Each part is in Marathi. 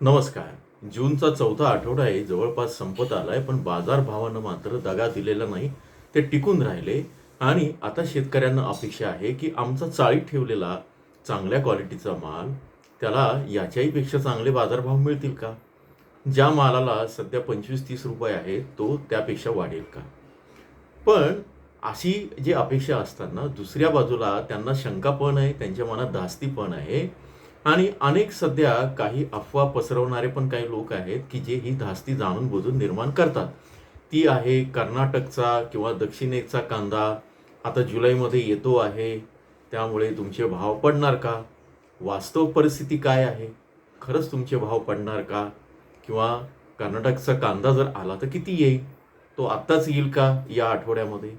नमस्कार. जूनचा चौथा आठवडा आहे, जवळपास संपत आलाय, पण बाजारभावानं मात्र दगा दिलेला नाही. ते टिकून राहिले आणि आता शेतकऱ्यांना अपेक्षा आहे, की आमचा चाळीत ठेवलेला चांगल्या क्वालिटीचा माल, त्याला याच्याही पेक्षा चांगले बाजारभाव मिळतील का? ज्या मालाला सध्या 25-30 रुपये आहेत, तो त्यापेक्षा वाढेल का? पण अशी जी अपेक्षा असतात ना, दुसऱ्या बाजूला त्यांना शंका पण आहे, त्यांच्या मनात धास्ती पण आहे आणि अनेक सध्या काही अफवा पसरवणारे पण काही लोक आहेत, की जे ही धास्ती जाणून-बुजून निर्माण करतात. ती आहे कर्नाटकचा किंवा दक्षिणेचा कांदा आता जुलैमध्ये येतो आहे, त्यामुळे तुमचे भाव पडणार का? वास्तव परिस्थिती काय आहे? खरंच तुमचे भाव पडणार का? किंवा कर्नाटकचा कांदा जर आला तर किती येईल? तो आत्ताच येईल का या आठवड्यामध्ये?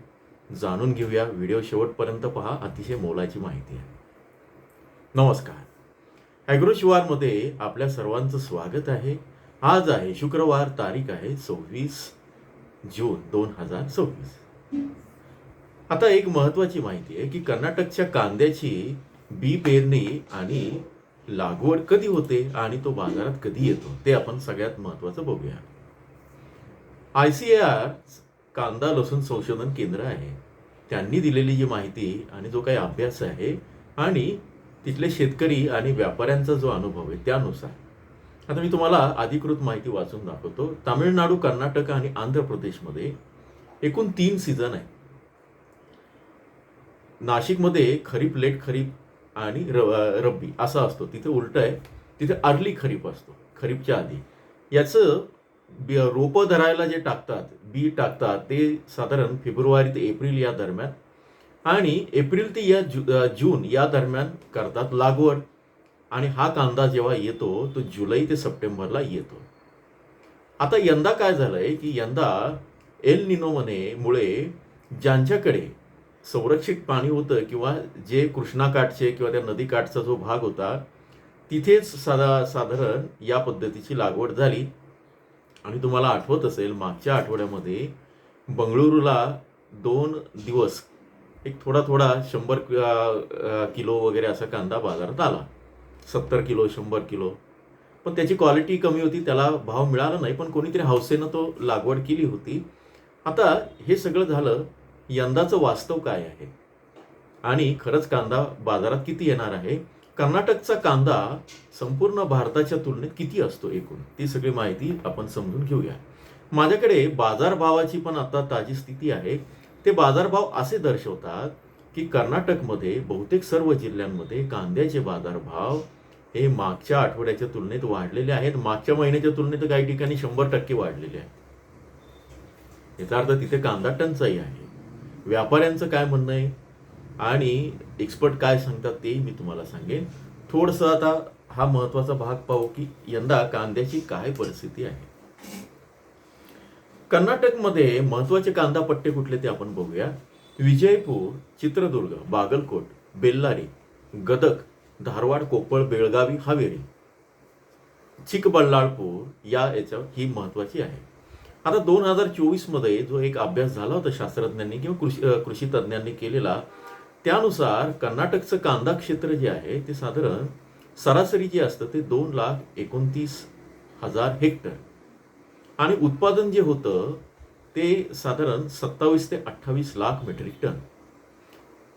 जाणून घेऊया. व्हिडिओ शेवटपर्यंत पहा. अतिशय मोलाची माहिती आहे. नमस्कार. ॲग्रो शिवारमध्ये आपल्या सर्वांचं स्वागत आहे. आज आहे शुक्रवार, तारीख आहे 26 जून 2026. आता एक महत्त्वाची माहिती आहे, की कर्नाटकच्या कांद्याची बी पेरणी आणि लागवड कधी होते आणि तो बाजारात कधी येतो, ते आपण सगळ्यात महत्त्वाचं बघूया. ICAR कांदा लसूण संशोधन केंद्र आहे. त्यांनी दिलेली जी माहिती आणि जो काही अभ्यास आहे आणि तिथले शेतकरी आणि व्यापाऱ्यांचा जो अनुभव आहे त्यानुसार आता मी तुम्हाला अधिकृत माहिती वाचून दाखवतो. तामिळनाडू, कर्नाटक आणि आंध्र प्रदेशमध्ये एकूण 3 सीझन आहे. नाशिकमध्ये खरीप, लेट खरीप आणि रब्बी असा असतो. तिथे उलटं आहे. तिथे अर्ली खरीप असतो, खरीपच्या आधी. याचं रोपं धरायला जे टाकतात, बी टाकतात, ते साधारण फेब्रुवारी ते एप्रिल या दरम्यान आणि एप्रिल ते जून या दरम्यान करतात लागवड. आणि हा कांदा जेव्हा येतो तो जुलै ते सप्टेंबरला येतो. आता यंदा काय झालंय, की यंदा एल निनोमुळे ज्यांच्याकडे संरक्षित पाणी होतं किंवा जे कृष्णाकाठचे किंवा त्या नदीकाठचा जो भाग होता, तिथेच साधारण या पद्धतीची लागवड झाली. आणि तुम्हाला आठवत असेल, मागच्या आठवड्यामध्ये बंगळुरूला 2 दिवस एक थोडा 100 किलो वगैरे असा कांदा बाजारात आला. 70 किलो, 100 किलो. पण त्याची क्वालिटी कमी होती, त्याला भाव मिळाला नाही, पण कोणीतरी हौसेनं तो लागवड केली होती. आता हे सगळं झालं. यंदाचं वास्तव काय आहे आणि खरंच कांदा बाजारात किती येणार आहे? कर्नाटकचा कांदा संपूर्ण भारताच्या तुलनेत किती असतो एकूण? ती सगळी माहिती आपण समजून घेऊया. माझ्याकडे बाजारभावाची पण आता ताजी स्थिती आहे. ते बाजारभाव असे दर्शवतात, की कर्नाटकमध्ये बहुतेक सर्व जिल्ह्यांमध्ये कांद्याचे बाजारभाव हे मागच्या आठवड्याच्या तुलनेत वाढलेले आहेत. मागच्या महिन्याच्या तुलनेत काही ठिकाणी 100% वाढलेले आहेत. याचा अर्थ तिथे कांदा टंचाई आहे. व्यापाऱ्यांचं काय म्हणणं आहे आणि एक्सपर्ट काय सांगतात ते मी तुम्हाला सांगेन. थोडंसं आता हा महत्त्वाचा भाग पाहू, की यंदा कांद्याची काय परिस्थिती आहे. कर्नाटकमध्ये महत्त्वाचे कांदा पट्टे कुठले ते आपण बघूया. विजयपूर, चित्रदुर्ग, बागलकोट, बेल्लारी, गदग, धारवाड, कोप्पळ, बेळगावी, हावेरी, चिकबल्लाळपूर याच्यावर ही महत्त्वाची आहे. आता 2024 मध्ये जो एक अभ्यास झाला होता शास्त्रज्ञांनी किंवा कृषी तज्ज्ञांनी केलेला, त्यानुसार कर्नाटकचं कांदा क्षेत्र जे आहे ते साधारण सरासरी जे असतं ते 2,29,000 हेक्टर आणि उत्पादन जे होतं ते साधारण 27 ते 28 लाख मेट्रिक टन.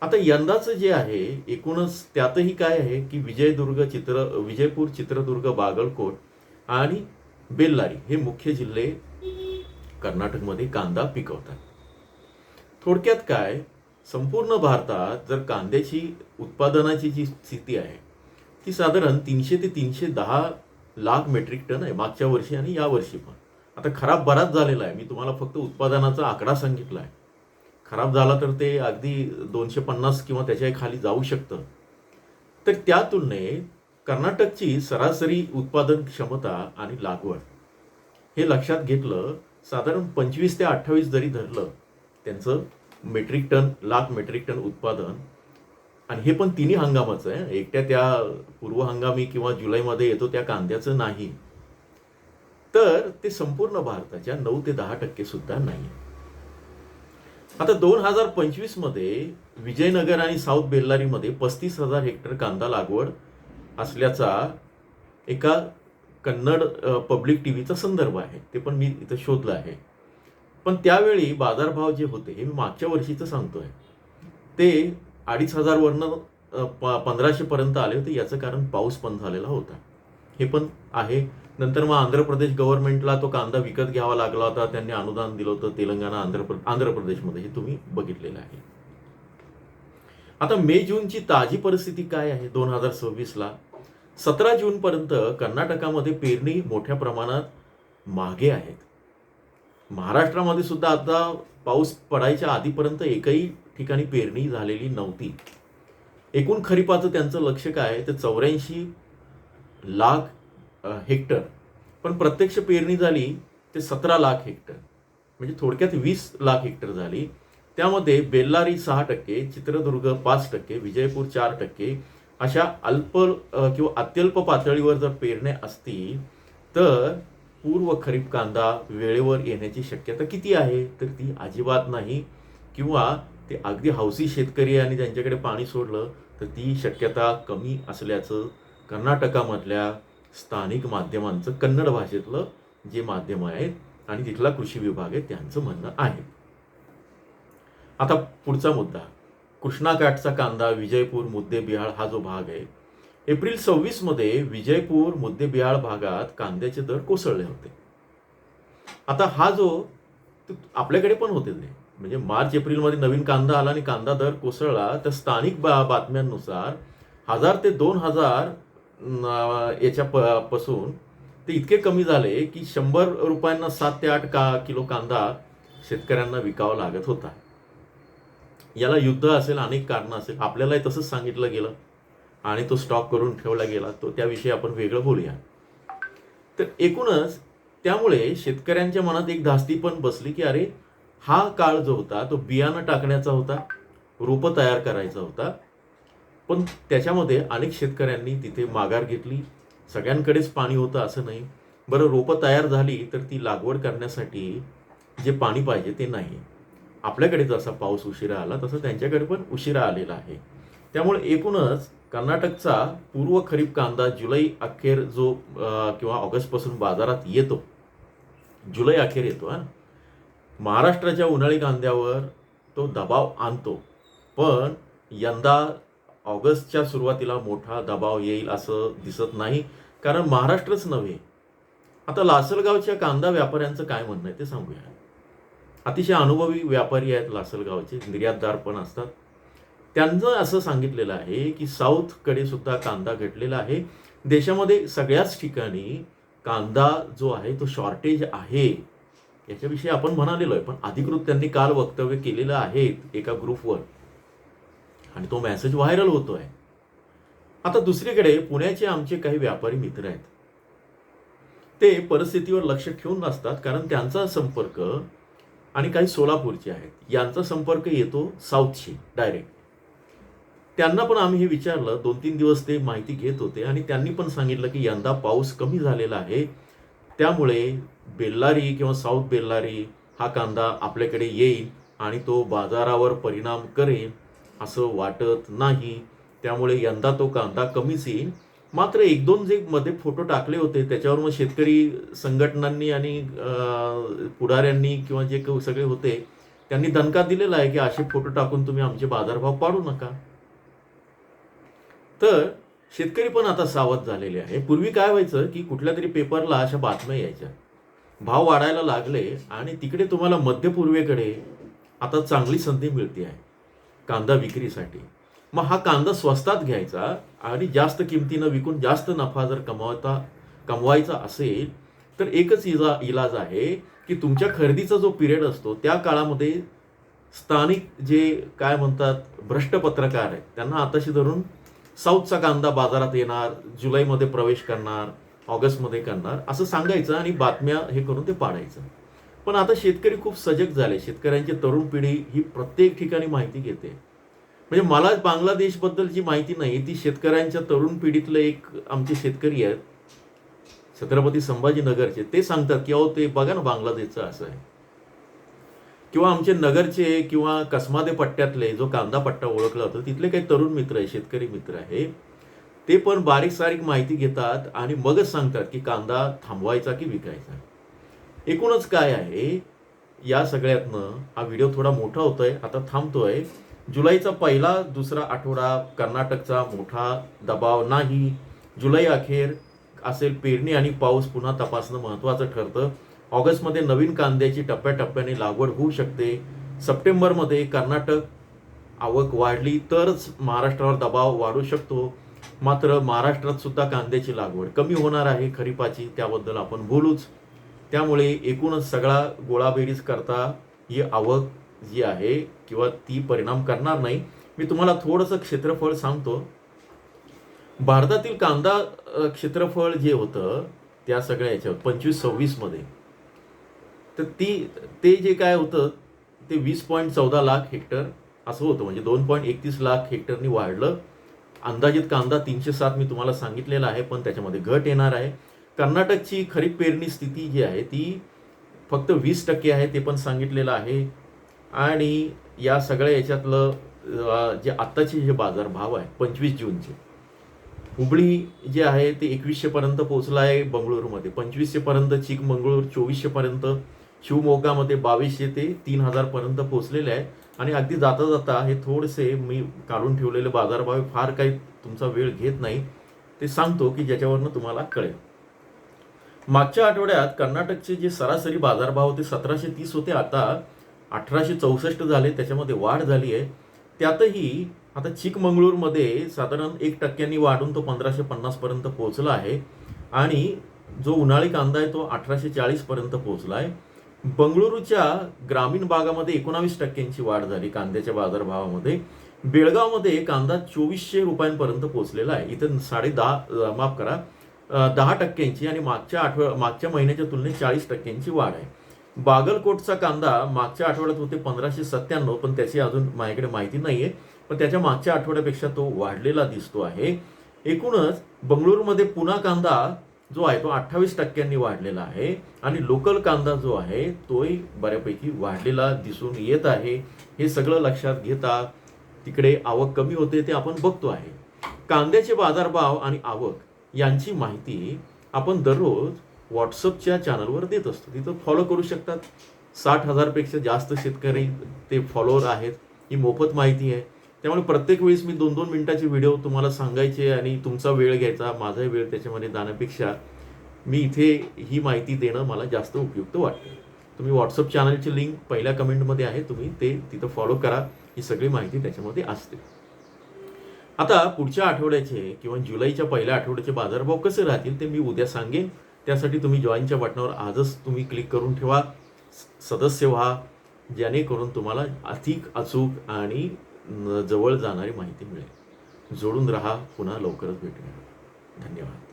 आता यंदाचं जे आहे एकूणच त्यातही काय आहे, की विजयपूर, चित्रदुर्ग, बागलकोट आणि बेल्लारी हे मुख्य जिल्हे कर्नाटकमध्ये कांदा पिकवतात. थोडक्यात काय, संपूर्ण भारतात जर कांद्याची उत्पादनाची जी स्थिती आहे ती साधारण 300 ते 310 लाख मेट्रिक टन आहे मागच्या वर्षी आणि या वर्षी पण. आता खराब बराच झालेला आहे. मी तुम्हाला फक्त उत्पादनाचा आकडा सांगितला आहे. खराब झाला तर ते अगदी 250 किंवा त्याच्या खाली जाऊ शकतं. तर त्या तुलनेत कर्नाटकची सरासरी उत्पादन क्षमता आणि लागवड हे लक्षात घेतलं, साधारण 25 ते 28 जरी धरलं त्यांचं metric ton, lakh metric ton उत्पादन, आणि हे पण तिन्ही हंगामाचं आहे. एकट्या त्या पूर्व हंगामी किंवा जुलैमध्ये येतो त्या कांद्याचं नाही. तर ते संपूर्ण भारताच्या 9 ते 10% सुद्धा नाही. आता 2025 मध्ये विजयनगर आणि साऊथ बेल्लारीमध्ये 35,000 हेक्टर कांदा लागवड असल्याचा एका कन्नड पब्लिक टीव्हीचा संदर्भ आहे, ते पण मी इथं शोधलं आहे. पण त्यावेळी बाजारभाव जे होते, हे मी मागच्या वर्षीचं सांगतोय, ते 2,500 वरनं 1,500 पर्यंत आले होते. याचं कारण पाऊस पण झालेला होता, हे पण आहे. नंतर मग आंध्र प्रदेश गव्हर्नमेंटला तो कांदा विकत घ्यावा लागला होता, त्यांनी अनुदान दिलं होतं तेलंगणा, आंध्र प्रदेशमध्ये, हे तुम्ही बघितलेलं आहे. आता मे जूनची ताजी परिस्थिती काय आहे 2026ला? 17 जूनपर्यंत कर्नाटकामध्ये पेरणी मोठ्या प्रमाणात मागे आहेत. महाराष्ट्रामध्ये सुद्धा आता पाऊस पडायच्या आधीपर्यंत एकही ठिकाणी पेरणी झालेली नव्हती. एकूण खरीपाचं त्यांचं लक्ष्य काय आहे, तर 84 लाख हेक्टर, पण प्रत्यक्ष पेरणी झाली ते 17 लाख हेक्टर, म्हणजे थोडक्यात 20 लाख हेक्टर झाली. त्यामध्ये बेल्लारी 6%, चित्रदुर्ग 5%, विजयपूर 4%, अशा अल्प किंवा अत्यल्प पातळीवर जर पेरण्या असतील तर पूर्व खरीप कांदा वेळेवर येण्याची शक्यता किती आहे, तर ती अजिबात नाही. किंवा ते अगदी हौसी शेतकरी आणि त्यांच्याकडे पाणी सोडलं तर ती शक्यता कमी असल्याचं कर्नाटकामधल्या स्थानिक माध्यमांचं, कन्नड भाषेतलं जे माध्यम आहेत आणि तिथला कृषी विभाग आहे, त्यांचं म्हणणं आहे. आता पुढचा मुद्दा, कृष्णाकाठचा कांदा, विजयपूर, मुद्देबिहाळ हा जो भाग आहे, एप्रिल 26 मध्ये विजयपूर, मुद्देबिहाळ भागात कांद्याचे दर कोसळले होते. आता हा जो आपल्याकडे पण होते ते, म्हणजे मार्च एप्रिलमध्ये नवीन कांदा आला आणि कांदा दर कोसळला, तर स्थानिक बातम्यांनुसार 1000 ते 2000 पासून ते इतके कमी झाले की 100 रुपयांना 7 ते 8 किलो कांदा शेतकऱ्यांना विकावा लागत होता. याला युद्ध असेल, अनेक कारणं असेल, आपल्यालाही तसंच सांगितलं गेलं आणि तो स्टॉक करून ठेवला गेला, तो त्याविषयी आपण वेगळं बोलूया. तर एकूणच त्यामुळे शेतकऱ्यांच्या मनात एक धास्ती पण बसली की अरे, हा काळ जो होता तो बियाणं टाकण्याचा होता, रोपं तयार करायचा होता, पण त्याच्यामध्ये अनेक शेतकऱ्यांनी तिथे माघार घेतली. सगळ्यांकडेच पाणी होतं असं नाही. बरं, रोपं तयार झाली तर ती लागवड करण्यासाठी जे पाणी पाहिजे ते नाही. आपल्याकडे जसा पाऊस उशिरा आला तसं त्यांच्याकडे पण उशिरा आलेला आहे. त्यामुळे एकूणच कर्नाटकचा पूर्व खरीप कांदा जुलै अखेर जो किंवा ऑगस्टपासून बाजारात येतो, जुलै अखेर येतो, महाराष्ट्राच्या उन्हाळी कांद्यावर तो दबाव आणतो. पण यंदा ऑगस्टच्या सुरुवातीला मोठा दबाव येईल असं दिसत नाही, कारण महाराष्ट्रच नव्हे, आता लासलगावच्या कांदा व्यापाऱ्यांचं काय म्हणणं आहे ते सांगूया. अतिशय अनुभवी व्यापारी आहेत लासलगावचे, निर्यातदार पण असतात. त्यांचं असं सांगितलेलं आहे की साऊथकडे सुद्धा कांदा घटलेला आहे. देशामध्ये सगळ्याच ठिकाणी कांदा जो आहे तो शॉर्टेज आहे, याच्याविषयी आपण म्हणालेलो आहे. पण अधिकृत त्यांनी काल वक्तव्य केलेलं आहे एका ग्रुपवर आणि तो मेसेज व्हायरल होतोय. आता दुसरीकडे पुण्याचे आमचे काही व्यापारी मित्र आहेत, ते परिस्थितीवर लक्ष ठेवून नसतात, कारण त्यांचा संपर्क, आणि काही सोलापूरचे आहेत, यांचा संपर्क येतो साऊथशी डायरेक्ट. त्यांना पण आम्ही हे विचारलं, 2-3 दिवस ते माहिती घेत होते आणि त्यांनी पण सांगितलं की यंदा पाऊस कमी झालेला आहे, त्यामुळे बेल्लारी किंवा साऊथ बेल्लारी हा कांदा आपल्याकडे येईल आणि तो बाजारावर परिणाम करेल असं वाटत नाही. त्यामुळे यंदा तो कांदा कमीच येईल. मात्र 1-2 जे मध्ये फोटो टाकले होते त्याच्यावर मग शेतकरी संघटनांनी आणि पुढाऱ्यांनी किंवा जे सगळे होते त्यांनी दणका दिलेला आहे की असे फोटो टाकून तुम्ही आमचे बाजारभाव पाडू नका. तर शेतकरी पण आता सावध झालेले आहे. पूर्वी काय व्हायचं की कुठल्या तरी पेपरला अशा बातम्या यायच्या, भाव वाढायला लागले आणि तिकडे तुम्हाला मध्य पूर्वेकडे आता चांगली संधी मिळते आहे कांदा विक्रीसाठी. मग हा कांदा स्वस्तात घ्यायचा आणि जास्त किमतीनं विकून जास्त नफा जर कमवायचा असेल तर एकच इलाज आहे की तुमच्या खरेदीचा जो पिरियड असतो त्या काळामध्ये स्थानिक जे काय म्हणतात भ्रष्ट पत्रकार आहेत त्यांना आताशी धरून साऊथचा कांदा बाजारात येणार, जुलैमध्ये प्रवेश करणार, ऑगस्टमध्ये करणार असं सांगायचं आणि बातम्या हे करून ते पाडायचं. पण आता शेतकरी खूप सजग झाले. शेतकऱ्यांची तरुण पिढी ही प्रत्येक ठिकाणी माहिती घेते. म्हणजे मला बांगलादेशबद्दलची माहिती नाही, ती शेतकऱ्यांच्या तरुण पिढीतले एक आमचे शेतकरी आहेत छत्रपती संभाजीनगरचे, ते सांगतात की अहो ते बघा ना बांगलादेशचं असं आहे. किंवा आमचे नगरचे किंवा कसमादे पट्ट्यातले जो कांदा पट्टा ओळखला होता तिथले काही तरुण मित्र आहे, शेतकरी मित्र आहे, ते पण बारीक सारीक माहिती घेतात आणि मगच सांगतात की कांदा थांबवायचा की विकायचा. एकूणच काय आहे, या सगळ्यातनं हा व्हिडिओ थोडा मोठा होतोय, आता थांबतोय. जुलैचा पहिला दुसरा आठवडा कर्नाटकचा मोठा दबाव नाही. जुलै अखेर असेल पेरणी आणि पाऊस पुन्हा तपासणं महत्त्वाचं ठरतं. ऑगस्टमध्ये नवीन कांद्याची टप्प्याटप्प्याने लागवड होऊ शकते. सप्टेंबरमध्ये कर्नाटक आवक वाढली तरच महाराष्ट्रावर दबाव वाढू शकतो. मात्र महाराष्ट्रात सुद्धा कांद्याची लागवड कमी होणार आहे खरीपाची, त्याबद्दल आपण बोलूच. त्यामुळे एकूणच सगळा गोळाबेरीज करता ही आवक जी आहे किंवा ती परिणाम करणार नाही. मी तुम्हाला थोडंसं क्षेत्रफळ सांगतो. भारतातील कांदा क्षेत्रफळ जे होतं त्या सगळ्या याच्यावर 25-26 मध्ये, तर ते जे काय होतं ते 20.14 लाख हेक्टर असं होतं, म्हणजे 2.31 लाख हेक्टरनी वाढलं. अंदाजित कांदा 307 मी तुम्हाला सांगितलेलं आहे, पण त्याच्यामध्ये घट येणार आहे. कर्नाटकची खरीप पेरणी स्थिती जी आहे ती फक्त 20% आहे, ते पण सांगितलेलं आहे. आणि या सगळ्या याच्यातलं जे आत्ताचे जे बाजारभाव आहे 25 जूनचे, हुबळी जे आहे ते 2100 पर्यंत पोहोचला आहे बंगळुरूमध्ये, 2500 पर्यंत चिकमंगळूर, 2400 पर्यंत शिवमोगामध्ये, 2200 ते 3000 पर्यंत पोहोचलेले आहे. आणि अगदी जाता जाता हे थोडेसे मी काढून ठेवलेले बाजारभाव फार काही तुमचा वेळ घेत नाही, ते सांगतो की ज्याच्यावरनं तुम्हाला कळेल. मागच्या आठवड्यात कर्नाटकचे जे सरासरी बाजारभाव होते 1730 होते, आता 1864 झाले, त्याच्यामध्ये वाढ झाली आहे. त्यातही आता चिकमंगळूरमध्ये साधारण 1% वाढून तो 1550 पर्यंत पोहोचला आहे. आणि जो उन्हाळी कांदा आहे तो 1840 पर्यंत पोहोचला आहे. बंगळुरूच्या ग्रामीण भागामध्ये 19% वाढ झाली कांद्याच्या बाजारभावामध्ये. बेळगावमध्ये कांदा 2400 रुपयांपर्यंत पोहोचलेला आहे. इथं 10% आणि मागच्या महिन्याच्या तुलनेत 40% वाढ आहे. बागलकोटचा कांदा मागच्या आठवड्यात होते 1597, पण त्याची अजून माझ्याकडे माहिती नाहीये, पण त्याच्या मागच्या आठवड्यापेक्षा तो वाढलेला दिसतो आहे. एकूणच बंगळुरूमध्ये पुणा कांदा जो आहे तो 28% वाढलेला आहे. आणि लोकल कांदा जो आहे तोही बऱ्यापैकी वाढलेला दिसून येत आहे. हे सगळं लक्षात घेता तिकडे आवक कमी होते ते आपण बघतो आहे. कांद्याचे बाजारभाव आणि आवक यांची माहिती आपण दररोज व्हॉट्सअपच्या चॅनलवर देत असतो, तिथं फॉलो करू शकतात. 60,000 पेक्षा जास्त शेतकरी ते फॉलोअर आहेत. ही मोफत माहिती आहे, त्यामुळे प्रत्येक वेळेस मी 2-2 मिनिटाचे व्हिडिओ तुम्हाला सांगायचे आणि तुमचा वेळ घ्यायचा, माझा वेळ त्याच्यामध्ये जाण्यापेक्षा मी इथे ही माहिती देणं मला जास्त उपयुक्त वाटतं. तुम्ही व्हॉट्सअप चॅनलची लिंक पहिल्या कमेंटमध्ये आहे, तुम्ही ते तिथं फॉलो करा. ही सगळी माहिती त्याच्यामध्ये असते. आता पुढच्या आठवड्याचे किंवा जुलैच्या पहिल्या आठवड्याचे बाजारभाव कसे राहतील ते मी उद्या सांगेन. त्यासाठी तुम्ही जॉईनच्या बटनावर आजच तुम्ही क्लिक करून ठेवा, सदस्य व्हा, जेणेकरून तुम्हाला अधिक अचूक आणि जवळ जाणारी माहिती मिळेल. जोडून राहा, पुन्हा लवकरच भेटूया. धन्यवाद.